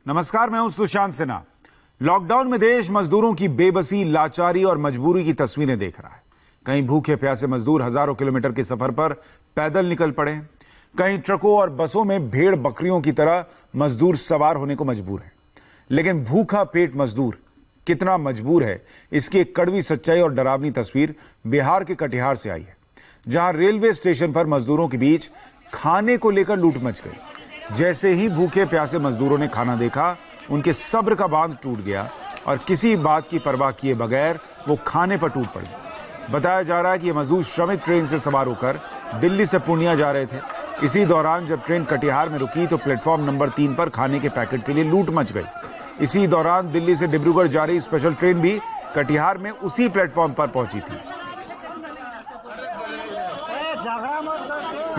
नमस्कार, मैं हूं सुशांत सिन्हा। लॉकडाउन में देश मजदूरों की बेबसी, लाचारी और मजबूरी की तस्वीरें देख रहा है। कहीं भूखे प्यासे मजदूर हजारों किलोमीटर के सफर पर पैदल निकल पड़े हैं, कहीं ट्रकों और बसों में भेड़ बकरियों की तरह मजदूर सवार होने को मजबूर है। लेकिन भूखा पेट मजदूर कितना मजबूर है, इसकी एक कड़वी सच्चाई और डरावनी तस्वीर बिहार के कटिहार से आई है, जहां रेलवे स्टेशन पर मजदूरों के बीच खाने को लेकर लूट मच गई। जैसे ही भूखे प्यासे मजदूरों ने खाना देखा, उनके सब्र का बांध टूट गया और किसी बात की परवाह किए बगैर वो खाने पर टूट पड़े। बताया जा रहा है कि ये मजदूर श्रमिक ट्रेन से सवार होकर दिल्ली से पूर्णिया जा रहे थे। इसी दौरान जब ट्रेन कटिहार में रुकी तो प्लेटफॉर्म नंबर 3 पर खाने के पैकेट के लिए लूट मच गई। इसी दौरान दिल्ली से डिब्रूगढ़ जा रही स्पेशल ट्रेन भी कटिहार में उसी प्लेटफॉर्म पर पहुंची थी।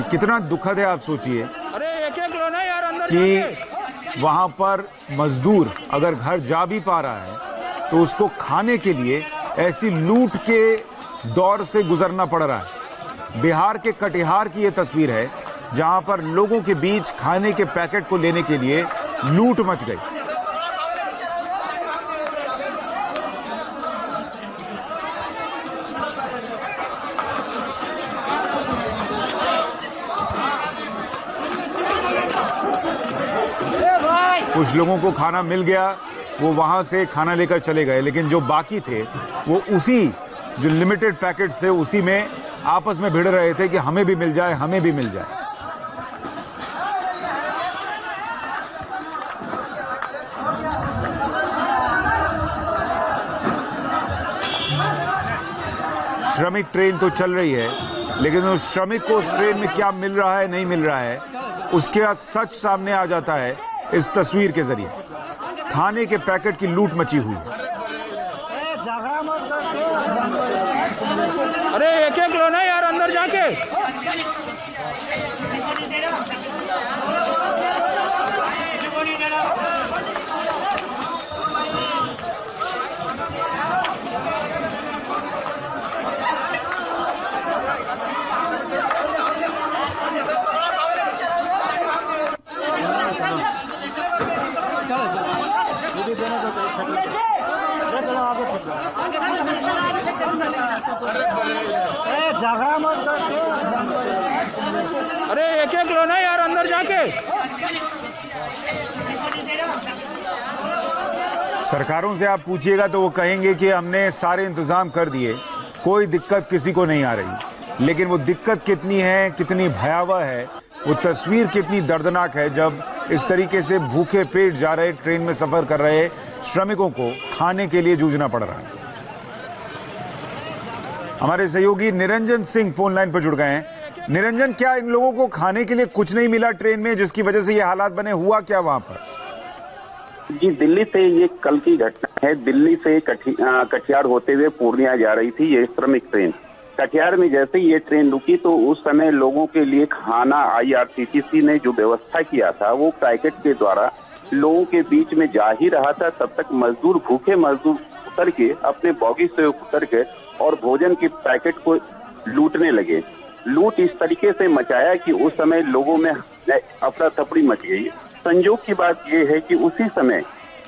कितना दुखद है, आप सोचिए कि वहां पर मजदूर अगर घर जा भी पा रहा है तो उसको खाने के लिए ऐसी लूट के दौर से गुजरना पड़ रहा है। बिहार के कटिहार की यह तस्वीर है, जहां पर लोगों के बीच खाने के पैकेट को लेने के लिए लूट मच गई। कुछ लोगों को खाना मिल गया, वो वहां से खाना लेकर चले गए, लेकिन जो बाकी थे वो उसी जो लिमिटेड पैकेट्स थे उसी में आपस में भिड़ रहे थे कि हमें भी मिल जाए, हमें भी मिल जाए। श्रमिक ट्रेन तो चल रही है, लेकिन उस श्रमिक को उस ट्रेन में क्या मिल रहा है, नहीं मिल रहा है, उसके सच सामने आ जाता है इस तस्वीर के जरिए। खाने के पैकेट की लूट मची हुई है। अरे एक एक लो ना यार, अंदर जाके। अरे एक एक लो ना यार, अंदर जाके। सरकारों से आप पूछिएगा तो वो कहेंगे कि हमने सारे इंतजाम कर दिए, कोई दिक्कत किसी को नहीं आ रही। लेकिन वो दिक्कत कितनी है, कितनी भयावह है, वो तस्वीर कितनी दर्दनाक है, जब इस तरीके से भूखे पेट जा रहे, ट्रेन में सफर कर रहे श्रमिकों को खाने के लिए जूझना पड़ रहा है। हमारे सहयोगी निरंजन सिंह फोन लाइन पर जुड़ गए हैं। निरंजन, क्या इन लोगों को खाने के लिए कुछ नहीं मिला ट्रेन में, जिसकी वजह से ये हालात बने? हुआ क्या वहां पर? जी, दिल्ली से ये कल की घटना है। दिल्ली से कटिहार होते हुए पूर्णिया जा रही थी ये श्रमिक ट्रेन। कटिहार में जैसे ही ये ट्रेन रुकी तो उस समय लोगों के लिए खाना IRCTC ने जो व्यवस्था किया था वो पैकेट के द्वारा लोगों के बीच में जा ही रहा था। तब तक मजदूर, भूखे मजदूर उतर के, अपने बॉगी से उतर के और भोजन के पैकेट को लूटने लगे। लूट इस तरीके से मचाया कि उस समय लोगों में अफरा तफरी मच गई। संयोग की बात यह है कि उसी समय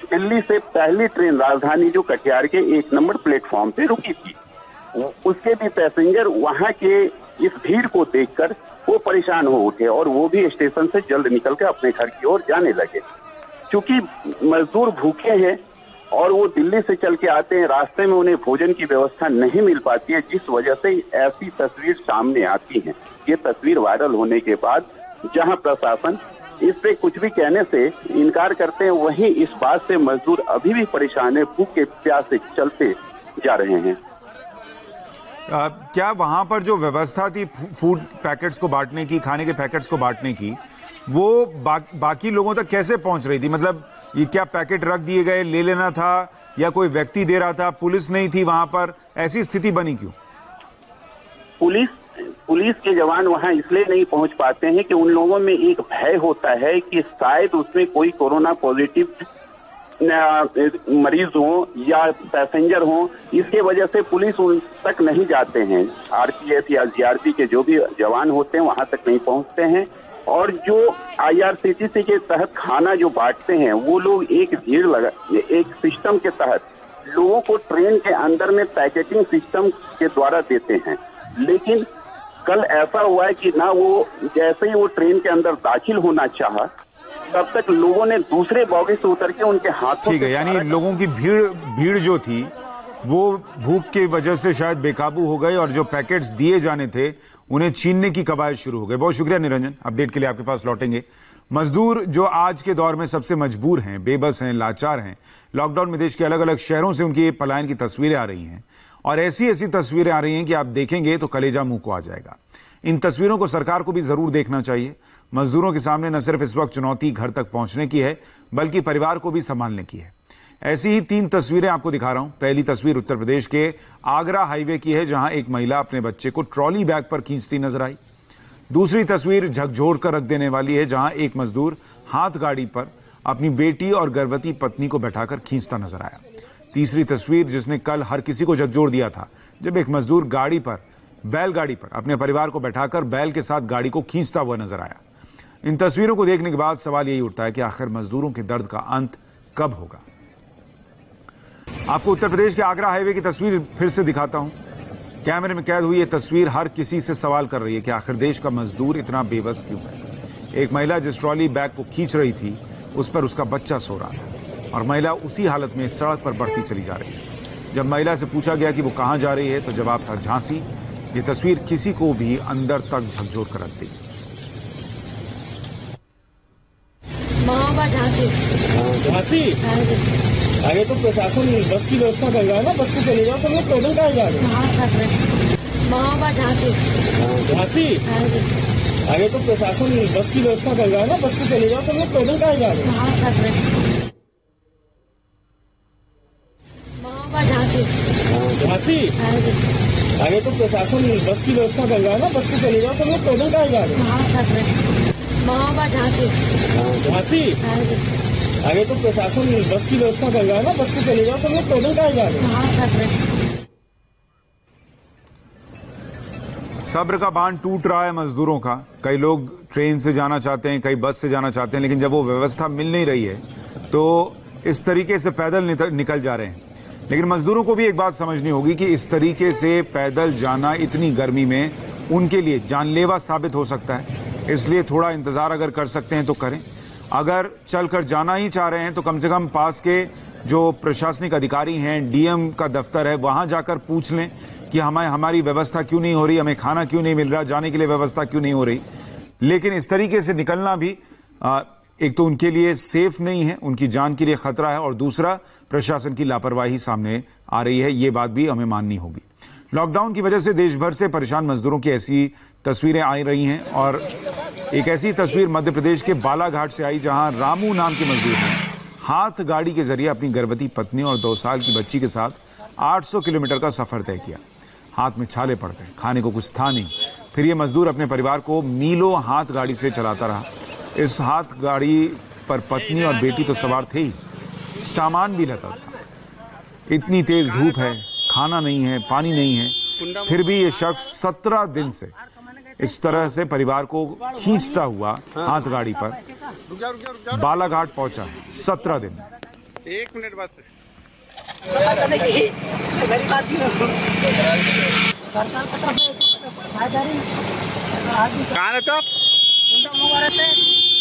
दिल्ली से पहली ट्रेन राजधानी जो कटिहार के 1 नंबर प्लेटफॉर्म पे रुकी थी, उसके भी पैसेंजर वहां के इस भीड़ को देखकर वो परेशान हो उठे और वो भी स्टेशन से जल्द निकल के अपने घर की ओर जाने लगे। क्योंकि मजदूर भूखे हैं और वो दिल्ली से चल के आते हैं, रास्ते में उन्हें भोजन की व्यवस्था नहीं मिल पाती है, जिस वजह से ऐसी तस्वीर सामने आती है। ये तस्वीर वायरल होने के बाद जहां प्रशासन इस पे कुछ भी कहने से इनकार करते हैं, वहीं इस बात से मजदूर अभी भी परेशान है, भूखे प्यासे चलते जा रहे हैं। क्या वहां पर जो व्यवस्था थी फूड पैकेट्स को बांटने की, खाने के पैकेट्स को बांटने की, वो बाकी लोगों तक कैसे पहुंच रही थी? मतलब ये क्या पैकेट रख दिए गए, ले लेना था, या कोई व्यक्ति दे रहा था, पुलिस नहीं थी वहां पर, ऐसी स्थिति बनी क्यों? पुलिस के जवान वहां इसलिए नहीं पहुंच पाते हैं कि उन लोगों में एक भय होता है कि शायद उसमें कोई कोरोना पॉजिटिव मरीज हो या पैसेंजर हो, इसके वजह से पुलिस उन तक नहीं जाते हैं। RPF या GRP के जो भी जवान होते हैं वहां तक नहीं पहुंचते हैं। और जो IRCTC के तहत खाना जो बांटते हैं वो लोग एक सिस्टम के तहत लोगों को ट्रेन के अंदर में पैकेटिंग सिस्टम के द्वारा देते हैं। लेकिन कल ऐसा हुआ है कि ना वो जैसे ही वो ट्रेन के अंदर दाखिल होना चाहा तब तक लोगों ने दूसरे बोगी से उतर के उनके हाथों ठीक है, यानी लोगों की भीड़ जो थी वो भूख की वजह से शायद बेकाबू हो गए और जो पैकेट्स दिए जाने थे उन्हें छीनने की कवायद शुरू हो गई। बहुत शुक्रिया निरंजन, अपडेट के लिए आपके पास लौटेंगे। मजदूर जो आज के दौर में सबसे मजबूर हैं, बेबस हैं, लाचार हैं, लॉकडाउन में देश के अलग अलग शहरों से उनकी पलायन की तस्वीरें आ रही हैं और ऐसी ऐसी तस्वीरें आ रही हैं कि आप देखेंगे तो कलेजा मुंह को आ जाएगा। इन तस्वीरों को सरकार को भी जरूर देखना चाहिए। मजदूरों के सामने न सिर्फ इस वक्त चुनौती घर तक पहुंचने की है बल्कि परिवार को भी संभालने की है। ऐसी ही 3 तस्वीरें आपको दिखा रहा हूं। पहली तस्वीर उत्तर प्रदेश के आगरा हाईवे की है, जहां एक महिला अपने बच्चे को ट्रॉली बैग पर खींचती नजर आई। दूसरी तस्वीर झकझोर कर रख देने वाली है, जहां एक मजदूर हाथ गाड़ी पर अपनी बेटी और गर्भवती पत्नी को बैठाकर खींचता नजर आया। तीसरी तस्वीर जिसने कल हर किसी को झकझोर दिया था, जब एक मजदूर बैलगाड़ी पर अपने परिवार को बैठाकर बैल के साथ गाड़ी को खींचता हुआ नजर आया। इन तस्वीरों को देखने के बाद सवाल यही उठता है कि आखिर मजदूरों के दर्द का अंत कब होगा। आपको उत्तर प्रदेश के आगरा हाईवे की तस्वीर फिर से दिखाता हूं। कैमरे में कैद हुई यह तस्वीर हर किसी से सवाल कर रही है कि आखिर देश का मजदूर इतना बेबस क्यों है। एक महिला जिस ट्रॉली बैग को खींच रही थी उस पर उसका बच्चा सो रहा था और महिला उसी हालत में सड़क पर बढ़ती चली जा रही है। जब महिला से पूछा गया कि वो कहां जा रही है तो जवाब था झांसी। ये तस्वीर किसी को भी अंदर तक झकझोर कर रख देगी। झांसी आगे तो प्रशासन बस की व्यवस्था कर रहा है ना, बस से चले जाओ तो लोग पैदल कहाँ जा रहे हैं। झांसी आगे तो प्रशासन बस की व्यवस्था कर रहा है ना, बस से चले जाओ तो लोग पैदल कहाँ जा रहे हैं। झांसी आगे तो प्रशासन बस की व्यवस्था कर रहा है ना, बस से चले जाओ तो लोग पैदल कहाँ जा रहे हैं। झांसी आगे तो प्रशासन बस की व्यवस्था कर रहा है ना, बस से चले जाओ तो लोग पैदल कहाँ जा रहे हैं। सब्र का बांध टूट रहा है मजदूरों का। कई लोग ट्रेन से जाना चाहते हैं, कई बस से जाना चाहते हैं, लेकिन जब वो व्यवस्था मिल नहीं रही है तो इस तरीके से पैदल निकल जा रहे हैं। लेकिन मजदूरों को भी एक बात समझनी होगी कि इस तरीके से पैदल जाना इतनी गर्मी में उनके लिए जानलेवा साबित हो सकता है। इसलिए थोड़ा इंतजार अगर कर सकते हैं तो करें। अगर चलकर जाना ही चाह रहे हैं तो कम से कम पास के जो प्रशासनिक अधिकारी हैं, डीएम का दफ्तर है, वहां जाकर पूछ लें कि हमारी व्यवस्था क्यों नहीं हो रही, हमें खाना क्यों नहीं मिल रहा, जाने के लिए व्यवस्था क्यों नहीं हो रही। लेकिन इस तरीके से निकलना भी एक तो उनके लिए सेफ नहीं है, उनकी जान के लिए खतरा है, और दूसरा प्रशासन की लापरवाही सामने आ रही है। ये बात भी हमें माननी होगी। लॉकडाउन की वजह से देश भर से परेशान मजदूरों की ऐसी तस्वीरें आ रही हैं और एक ऐसी तस्वीर मध्य प्रदेश के बालाघाट से आई, जहां रामू नाम के मजदूर ने हाथ गाड़ी के जरिए अपनी गर्भवती पत्नी और 2 साल की बच्ची के साथ 800 किलोमीटर का सफर तय किया। हाथ में छाले पड़ गए, खाने को कुछ था नहीं। फिर ये मजदूर अपने परिवार को मीलों हाथ गाड़ी से चलाता रहा। इस हाथ गाड़ी पर पत्नी और बेटी तो सवार थे ही, सामान भी लगा था। इतनी तेज धूप है, खाना नहीं है, पानी नहीं है, फिर भी ये शख्स 17 दिन से इस तरह से परिवार को खींचता हुआ हाथ गाड़ी पर बालाघाट पहुंचा है। 17 दिन में। 1 मिनट बाद कहाँ रहते आप?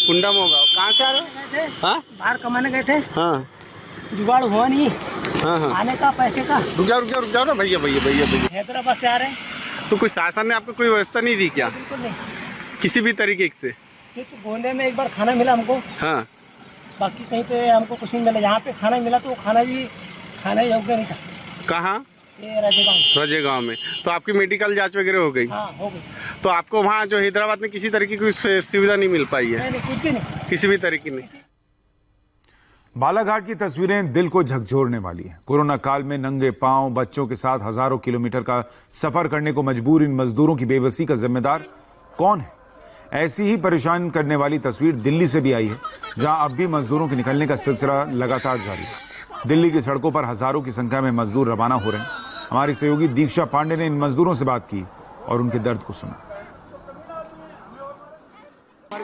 कुंडा मोगा। कहाँ से आ रहे थे? बाहर कमाने गए थे। हाँ, जुगाड़ हुआ नहीं। हाँ। आने का पैसे का। रुक जाओ ना भैया। हैदराबाद से आ रहे हैं। तो कोई शासन ने आपको कोई व्यवस्था नहीं दी क्या? बिल्कुल नहीं। किसी भी तरीके से? सिर्फ गोंदे में एक बार खाना मिला हमको। हाँ। बाकी कहीं पे हमको कुछ नहीं मिला। यहाँ पे खाना मिला तो वो खाना भी खाने योग्य नहीं था। कहाँ? ये राजेगांव में। तो आपकी मेडिकल जांच वगैरह हो गई? हाँ, हो गई। तो आपको वहाँ जो हैदराबाद में किसी तरीके की सुविधा नहीं मिल पाई है? नहीं, कुछ भी नहीं, किसी भी तरीके नहीं। बालाघाट की तस्वीरें दिल को झकझोरने वाली हैं। कोरोना काल में नंगे पांव बच्चों के साथ हजारों किलोमीटर का सफर करने को मजबूर इन मजदूरों की बेबसी का जिम्मेदार कौन है? ऐसी ही परेशान करने वाली तस्वीर दिल्ली से भी आई है, जहां अब भी मजदूरों के निकलने का सिलसिला लगातार जारी है। दिल्ली की सड़कों पर हजारों की संख्या में मजदूर रवाना हो रहे हैं। हमारी सहयोगी दीक्षा पांडे ने इन मजदूरों से बात की और उनके दर्द को सुना।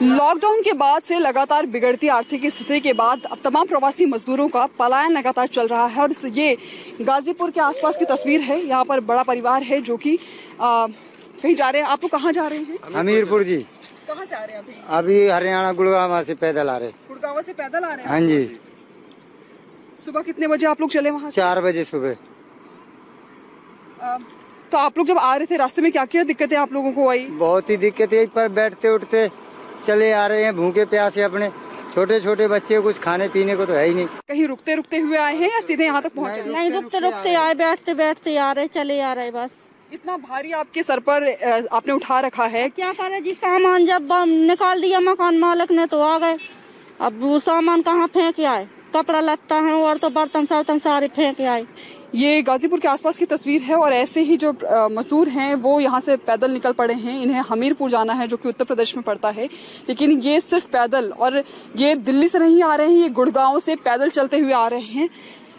लॉकडाउन के बाद से लगातार बिगड़ती आर्थिक स्थिति के बाद अब तमाम प्रवासी मजदूरों का पलायन लगातार चल रहा है और ये गाजीपुर के आसपास की तस्वीर है। यहाँ पर बड़ा परिवार है जो कि कहीं जा रहे हैं। आप लोग कहाँ जा रहे हैं? हमीरपुर जी। कहाँ से आ रहे हैं अभी हरियाणा गुड़गांव से पैदल आ रहे। गुड़गांव से पैदल आ रहे हैं? हाँ जी। सुबह कितने बजे आप लोग चले वहाँ? 4 बजे सुबह। तो आप लोग जब आ रहे थे रास्ते में क्या क्या दिक्कतें आप लोगों को आई? बहुत ही दिक्कतें, पर बैठते उठते चले आ रहे हैं, भूखे प्यासे, अपने छोटे छोटे बच्चे कुछ खाने पीने को तो है ही नहीं। कहीं रुकते रुकते हुए आए हैं या सीधे यहाँ तक पहुँचे? नहीं, रुकते रुकते आए, बैठते बैठते आ रहे, चले आ रहे बस। इतना भारी आपके सर पर आपने उठा रखा है, क्या करे जी? सामान जब निकाल दिया मकान मालिक ने तो आ गए। अब वो सामान कहाँ फेंक आए? कपड़ा लत्ता है और तो बर्तन सर्तन सारे फेंक आए। ये गाजीपुर के आसपास की तस्वीर है और ऐसे ही जो मजदूर हैं वो यहाँ से पैदल निकल पड़े हैं। इन्हें हमीरपुर जाना है जो कि उत्तर प्रदेश में पड़ता है, लेकिन ये सिर्फ पैदल, और ये दिल्ली से नहीं आ रहे हैं, ये गुड़गांव से पैदल चलते हुए आ रहे हैं।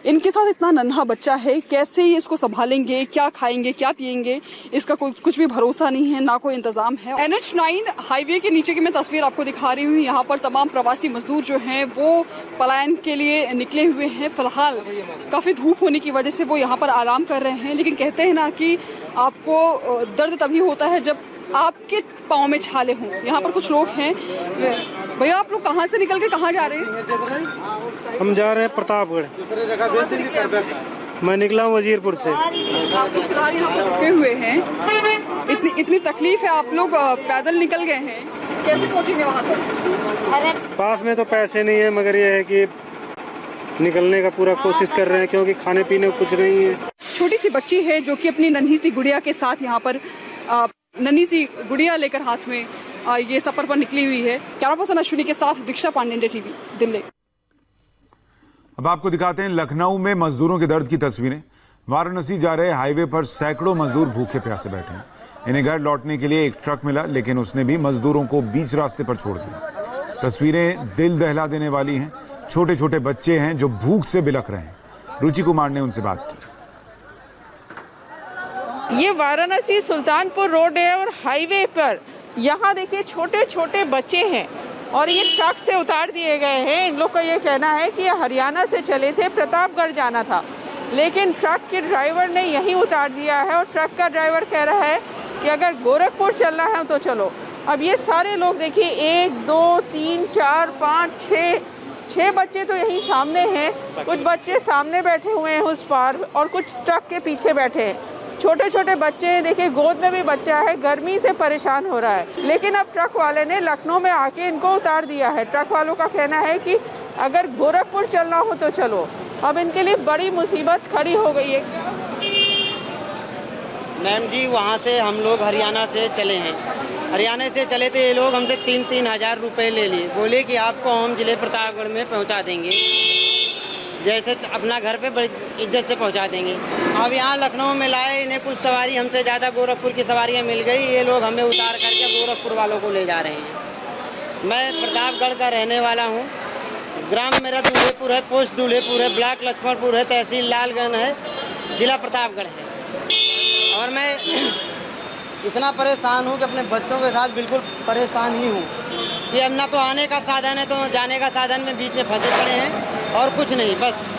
इनके साथ इतना नन्हा बच्चा है, कैसे ये इसको संभालेंगे, क्या खाएंगे, क्या पिएंगे, इसका कुछ भी भरोसा नहीं है, ना कोई इंतजाम है। NH9 हाईवे के नीचे की मैं तस्वीर आपको दिखा रही हूँ। यहाँ पर तमाम प्रवासी मजदूर जो हैं वो पलायन के लिए निकले हुए हैं। फिलहाल काफी धूप होने की वजह से वो यहाँ पर आराम कर रहे हैं, लेकिन कहते हैं ना कि आपको दर्द तभी होता है जब आपके पाँव में छाले हों। यहाँ पर कुछ लोग हैं। भैया, आप लोग कहाँ से निकल के कहाँ जा रहे हैं? हम जा रहे हैं प्रतापगढ़। मैं निकला हूँ वजीरपुर से। आप लोग फिलहाल यहाँ पर रुके हुए हैं, इतनी तकलीफ है, आप लोग पैदल निकल गए हैं, कैसे पहुँचेंगे वहाँ तक? पास में तो पैसे नहीं है, मगर ये है कि निकलने का पूरा कोशिश कर रहे हैं, क्योंकि खाने पीने को कुछ नहीं है। छोटी सी बच्ची है जो कि अपनी नन्ही सी गुड़िया के साथ यहाँ पर नन्ही सी गुड़िया लेकर हाथ में ये सफर पर निकली हुई है। कैमरा पर्सन अश्विनी के साथ दीक्षा पांडे, इंडिया टीवी, दिल्ली। अब आपको दिखाते हैं लखनऊ में मजदूरों के दर्द की तस्वीरें। वाराणसी जा रहे हाईवे पर सैकड़ों मजदूर भूखे प्यासे बैठे हैं। इन्हें घर लौटने के लिए एक ट्रक मिला, लेकिन उसने भी मजदूरों को बीच रास्ते पर छोड़ दिया। तस्वीरें दिल दहला देने वाली हैं। छोटे छोटे बच्चे हैं जो भूख से बिलख रहे हैं। रुचि कुमार ने उनसे बात की। ये वाराणसी सुल्तानपुर रोड है और हाईवे पर यहाँ देखिए छोटे छोटे बच्चे हैं और ये ट्रक से उतार दिए गए हैं। इन लोग का ये कहना है कि ये हरियाणा से चले थे, प्रतापगढ़ जाना था, लेकिन ट्रक के ड्राइवर ने यहीं उतार दिया है और ट्रक का ड्राइवर कह रहा है कि अगर गोरखपुर चलना है तो चलो। अब ये सारे लोग देखिए 1 2 3 4 5 6 बच्चे तो यहीं सामने हैं, कुछ बच्चे सामने बैठे हुए हैं उस पार और कुछ ट्रक के पीछे बैठे हैं। छोटे छोटे बच्चे हैं, देखिए गोद में भी बच्चा है, गर्मी से परेशान हो रहा है। लेकिन अब ट्रक वाले ने लखनऊ में आके इनको उतार दिया है। ट्रक वालों का कहना है कि अगर गोरखपुर चलना हो तो चलो। अब इनके लिए बड़ी मुसीबत खड़ी हो गई है। मैम जी, वहाँ से हम लोग हरियाणा से चले हैं। हरियाणा से चले थे ये लोग, हमसे 3-3 हज़ार रुपए ले लिए। बोले कि आपको हम जिले प्रतापगढ़ में पहुँचा देंगे, जैसे अपना घर पे बड़ी इज्जत से पहुंचा देंगे। अब यहाँ लखनऊ में लाए, इन्हें कुछ सवारी हमसे ज़्यादा गोरखपुर की सवारियाँ मिल गई। ये लोग हमें उतार करके गोरखपुर वालों को ले जा रहे हैं। मैं प्रतापगढ़ का रहने वाला हूँ। ग्राम मेरा दूल्हेपुर है, पोस्ट दूल्हेपुर है, ब्लॉक लक्ष्मणपुर है, तहसील लालगंज है, जिला प्रतापगढ़ है। और मैं इतना परेशान हूँ कि अपने बच्चों के साथ बिल्कुल परेशान ही हूँ कि अब ना तो आने का साधन है तो जाने का साधन में बीच में फंसे पड़े हैं और कुछ नहीं, बस।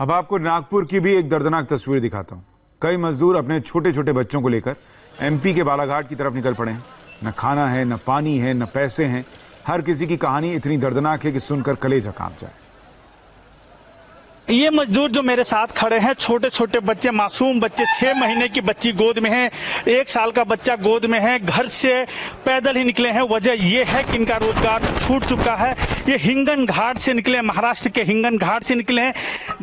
अब आपको नागपुर की भी एक दर्दनाक तस्वीर दिखाता हूं। कई मजदूर अपने छोटे छोटे बच्चों को लेकर MP के बालाघाट की तरफ निकल पड़े हैं। न खाना है, न पानी है, न पैसे हैं। हर किसी की कहानी इतनी दर्दनाक है कि सुनकर कलेजा कांप जाए। ये मजदूर जो मेरे साथ खड़े हैं, छोटे छोटे बच्चे, मासूम बच्चे, 6 महीने की बच्ची गोद में है, 1 साल का बच्चा गोद में है, घर से पैदल ही निकले हैं। वजह ये है कि इनका रोजगार छूट चुका है। ये हिंगन घाट से निकले, महाराष्ट्र के हिंगन घाट से निकले हैं।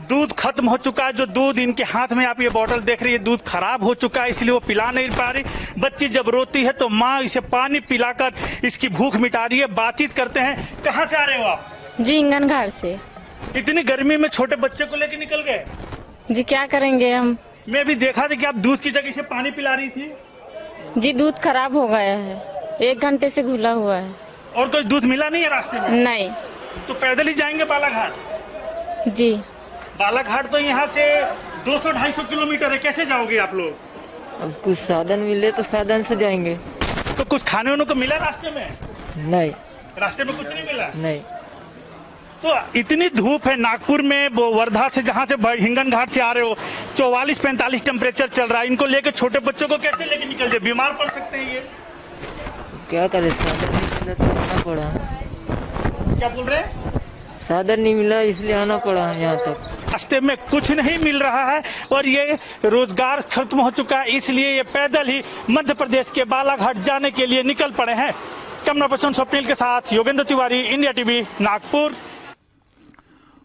दूध खत्म हो चुका है। जो दूध इनके हाथ में आप ये बोतल देख रही है, दूध खराब हो चुका है, इसलिए वो पिला नहीं पा रही। बच्ची जब रोती है तो माँ इसे पानी पिलाकर इसकी भूख मिटा रही है। बातचीत करते हैं। कहाँ से आ रहे हो आप? जी, हिंगन घाट से। इतनी गर्मी में छोटे बच्चे को लेकर निकल गए? जी, क्या करेंगे हम। मैं भी देखा था कि आप दूध की जगह से पानी पिला रही थी। जी, दूध खराब हो गया है, 1 घंटे से घुला हुआ है। और कोई दूध मिला नहीं है रास्ते में? नहीं। तो पैदल ही जाएंगे बालाघाट? जी। बालाघाट तो यहाँ से 200-250 किलोमीटर है, कैसे जाओगे आप लोग? अब कुछ साधन मिले तो साधन से जाएंगे। तो कुछ खाने वाने को मिला रास्ते में? नहीं, रास्ते में कुछ नहीं मिला। नहीं। तो इतनी धूप है नागपुर में, वो वर्धा से जहाँ से हिंगन घाट से आ रहे हो, 44-45 टेम्परेचर चल रहा है। इनको लेके छोटे बच्चों को कैसे लेके निकल जाए? बीमार पड़ सकते हैं ये। क्या करे, साधन नहीं मिला तो आना पड़ा। क्या बोल रहे हैं? साधन नहीं मिला इसलिए आना पड़ा यहाँ तक। रास्ते में कुछ नहीं मिल रहा है और ये रोजगार खत्म हो चुका है, इसलिए ये पैदल ही मध्य प्रदेश के बालाघाट जाने के लिए निकल पड़े हैं। कैमरा पर्सन स्वप्निल के साथ योगेंद्र तिवारी, इंडिया टीवी, नागपुर।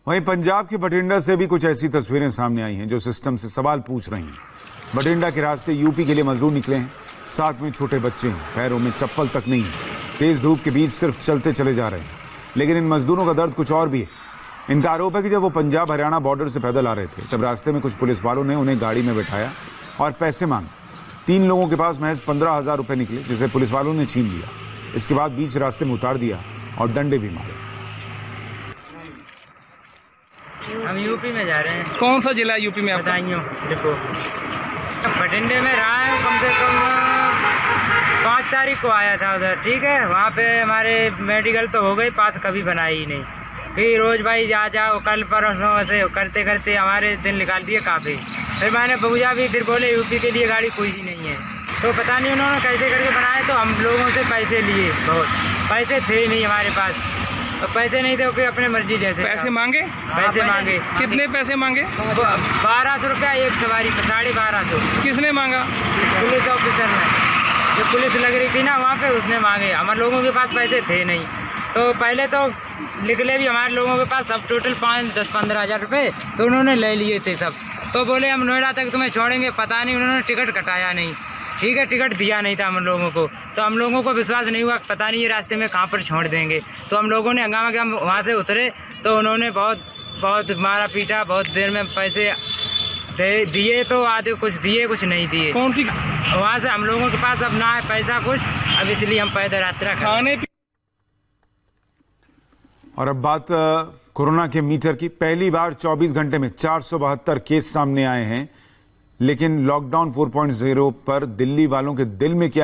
वहीं पंजाब के बठिंडा से भी कुछ ऐसी तस्वीरें सामने आई हैं जो सिस्टम से सवाल पूछ रही हैं। बठिंडा के रास्ते यूपी के लिए मजदूर निकले हैं, साथ में छोटे बच्चे हैं, पैरों में चप्पल तक नहीं है, तेज धूप के बीच सिर्फ चलते चले जा रहे हैं। लेकिन इन मजदूरों का दर्द कुछ और भी है। इनका आरोप है कि जब वो पंजाब हरियाणा बॉर्डर से पैदल आ रहे थे तब रास्ते में कुछ पुलिस वालों ने उन्हें गाड़ी में बैठाया और पैसे मांगे। 3 लोगों के पास महज 15,000 रुपए निकले, जिसे पुलिस वालों ने छीन लिया। इसके बाद बीच रास्ते में उतार दिया और डंडे भी मारे। हम यूपी में जा रहे हैं। कौन सा जिला यूपी में? बदायूं देखो, बठिंडे में रहा है कम से कम 5 तारीख को आया था उधर, ठीक है। वहाँ पे हमारे मेडिकल तो हो गई, पास कभी बनाई ही नहीं। फिर रोज भाई जा जाओ, कल परसों ऐसे करते करते हमारे दिन निकाल दिए काफ़ी। फिर मैंने बबूजा भी फिर बोले यूपी के लिए गाड़ी कोई भी नहीं है, तो पता नहीं उन्होंने कैसे करके बनाए। तो हम लोगों से पैसे लिए, बहुत पैसे थे नहीं हमारे पास, तो पैसे नहीं थे कि अपने मर्जी जैसे पैसे मांगे। पैसे मांगे। कितने पैसे मांगे? 1200 रुपया एक सवारी पे, 1250। किसने मांगा? पुलिस ऑफिसर ने, जो पुलिस लग रही थी ना वहाँ पे, उसने मांगे। हमारे लोगों के पास पैसे थे नहीं, तो पहले तो निकले भी हमारे लोगों के पास सब टोटल 5-10-15 हज़ार रुपये, तो उन्होंने ले लिए थे सब। तो बोले हम नोएडा तक तुम्हें छोड़ेंगे, पता नहीं उन्होंने टिकट कटाया नहीं, ठीक है, टिकट दिया नहीं था हम लोगों को। तो हम लोगों को विश्वास नहीं हुआ, पता नहीं ये रास्ते में कहाँ पर छोड़ देंगे। तो हम लोगों ने हंगामा किया, हम वहाँ से उतरे तो उन्होंने बहुत मारा पीटा, बहुत देर में पैसे दिए तो आधे कुछ दिए, कुछ नहीं दिए। कौन सी? वहाँ से हम लोगों के पास अब ना है पैसा कुछ, अब इसलिए हम पैदल यात्रा खाने। और अब बात कोरोना के मीटर की। पहली बार 24 घंटे में 472 केस सामने आए हैं, लेकिन लॉकडाउन 4.0 पर दिल्ली वालों के दिल में क्या